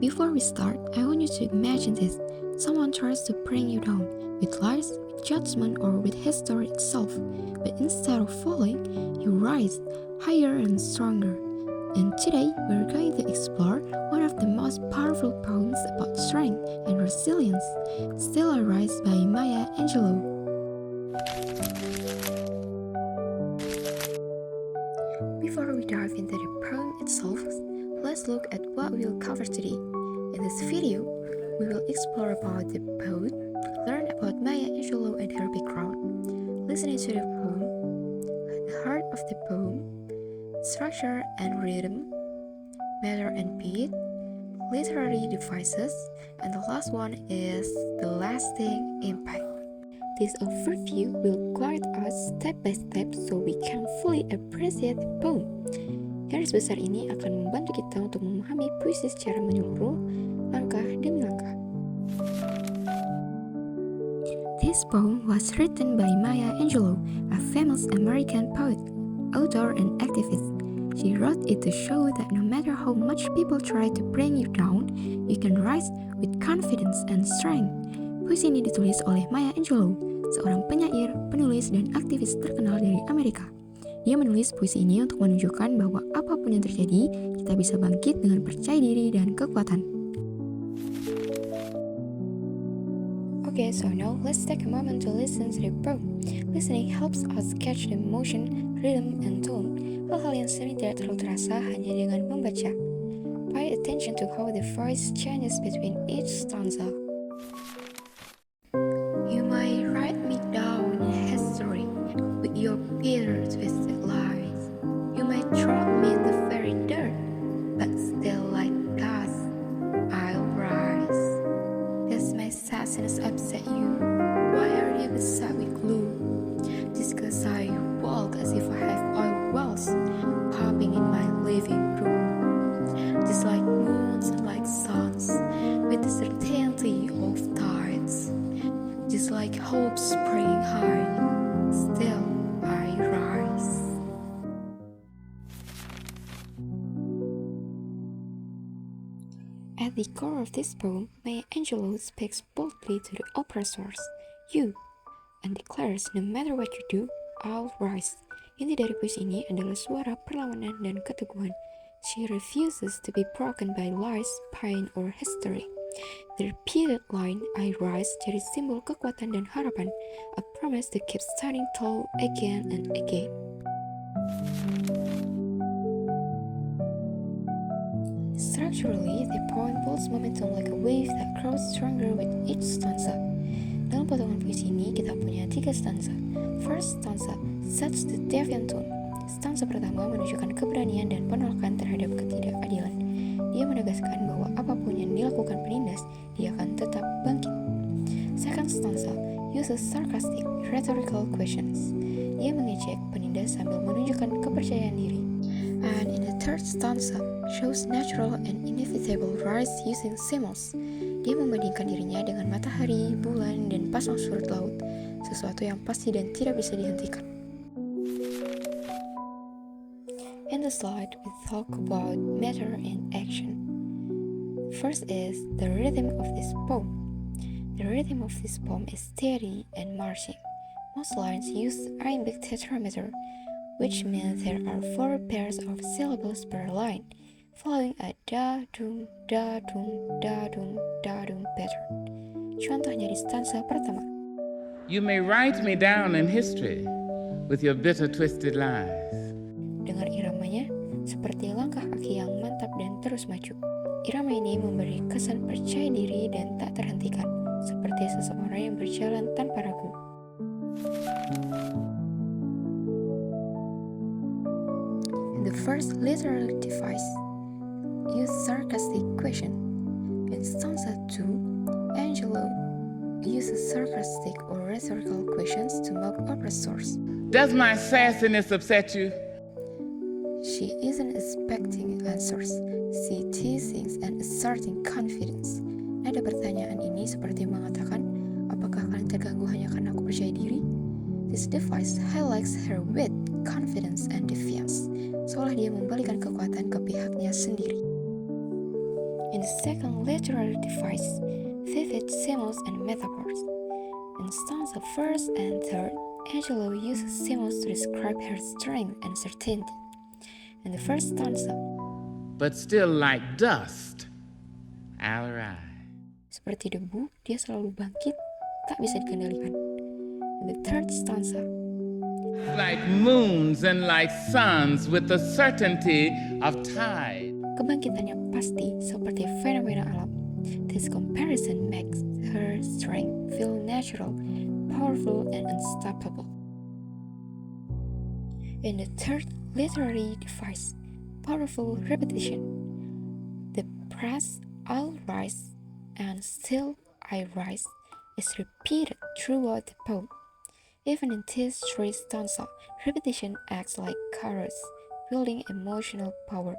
Before we start, I want you to imagine this. Someone tries to bring you down with lies, with judgment, or with history itself. But instead of falling, you rise higher and stronger. And today, we're going to explore one of the most powerful poems about strength and resilience, Still I Rise by Maya Angelou. Before we dive into the poem itself, let's look at what we'll cover today. In this video, we will explore about the poet, learn about Maya Angelou and her background, listening to the poem, the heart of the poem, structure and rhythm, matter and beat, literary devices, and the last one is the lasting impact. This overview will guide us step by step so we can fully appreciate the poem. Garis besar ini akan membantu kita untuk memahami puisi secara menyeluruh, langkah demi langkah. This poem was written by Maya Angelou, a famous American poet, author, and activist. She wrote it to show that no matter how much people try to bring you down, you can rise with confidence and strength. Puisi ini ditulis oleh Maya Angelou, seorang penyair, penulis, dan aktivis terkenal dari Amerika. Dia menulis puisi ini untuk menunjukkan bahwa apapun yang terjadi, kita bisa bangkit dengan percaya diri dan kekuatan. Okay, so now let's take a moment to listen to the poem. Listening helps us catch the emotion, rhythm, and tone. Hal-hal yang sering tidak terlalu terasa hanya dengan membaca. Pay attention to how the voice changes between each stanza. You might write me down in history with your bitter twisted lies. You might drop me in the very dirt, but still like dust, I'll rise. Does my sadness upset you? Why are you beside with glue? Just cause I walk as if I have oil wells popping in my living room. Just like moons and like suns, with the certainty of tides. Just like hope springing high, still I rise. At the core of this poem, Maya Angelou speaks boldly to the oppressors, you, and declares, no matter what you do, I'll rise. Inti dari puisi ini adalah suara perlawanan dan keteguhan. She refuses to be broken by lies, pain, or history. The repeated line, I rise, jadi simbol kekuatan dan harapan, a promise to keep standing tall again and again. Structurally, the poem builds momentum like a wave that grows stronger with each stanza. Dalam potongan puisi ini, kita punya 3 stanza. First stanza sets the defiant tone. Stanza pertama menunjukkan keberanian dan penolakan terhadap ketidakadilan. Dia menegaskan bahwa apapun yang dilakukan penindas, dia akan tetap bangkit. Second stanza uses sarcastic, rhetorical questions. Dia mengejek penindas sambil menunjukkan kepercayaan diri. And in the third stanza, shows natural and inevitable rise using symbols. Dia membandingkan dirinya dengan matahari, bulan, dan pasang surut laut, sesuatu yang pasti dan tidak bisa dihentikan. In the slide, we talk about matter and action. First is the rhythm of this poem. The rhythm of this poem is steady and marching. Most lines use iambic tetrameter, which means there are 4 pairs of syllables per line, following a da-dum, da-dum, da-dum, da-dum pattern. Contohnya di stanza pertama. You may write me down in history with your bitter twisted lies. Dengar iramanya, seperti langkah kaki yang mantap dan terus maju. Irama ini memberi kesan percaya diri dan tak terhentikan, seperti seseorang yang berjalan tanpa ragu. In the first literary device, use sarcastic question. In stanza 2, Angelou uses sarcastic or rhetorical questions to mock oppressors. Does my sassiness upset you? She isn't expecting answers. She teasing and asserting confidence. Nada pertanyaan ini seperti mengatakan, apakah kalian terganggu hanya karena aku percaya diri? This device highlights her wit, confidence, and defiance. Seolah dia membalikan kekuatan ke pihaknya sendiri. In the second literary device, vivid symbols and metaphors. In stanza first and third, Angelo uses symbols to describe her strength and certainty. In the first stanza, but still like dust, I'll arise. seperti debu, dia selalu bangkit, tak bisa dikendalikan. In the third stanza, Like moons and like suns with the certainty of tide. kebangkitannya pasti seperti fenomena alam. This comparison makes her strength feel natural, powerful, and unstoppable. In the third literary device, powerful repetition. The phrase "I'll rise" and "Still I rise" is repeated throughout the poem. Even in these three stanzas, repetition acts like chorus, building emotional power.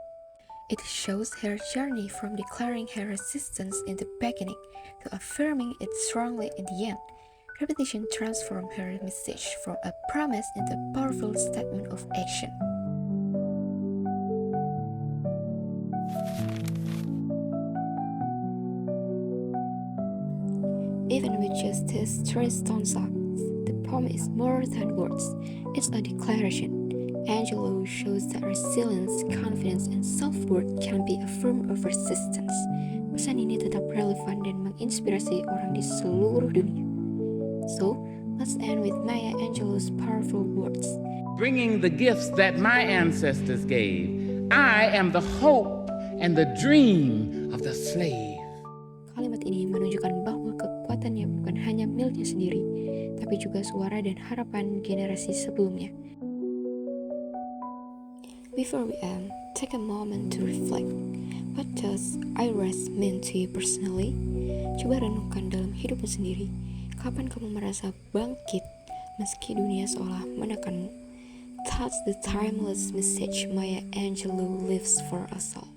It shows her journey from declaring her resistance in the beginning to affirming it strongly in the end. Repetition transforms her message from a promise into a powerful statement of action. Even with just these three stanzas, the poem is more than words. It's a declaration. Angelo shows that resilience, confidence, and self-worth can be a form of resistance. Pesan ini tetap relevan dan menginspirasi orang di seluruh dunia. So, let's end with Maya Angelou's powerful words. Bringing the gifts that my ancestors gave, I am the hope and the dream of the slave. Kalimat ini menunjukkan bahwa kekuatannya bukan hanya miliknya sendiri, tapi juga suara dan harapan generasi sebelumnya. Before we end, take a moment to reflect. What does I rise mean to you personally? Coba renungkan dalam hidupmu sendiri. Kapan kamu merasa bangkit meski dunia seolah menekanmu? That's the timeless message Maya Angelou lives for us all.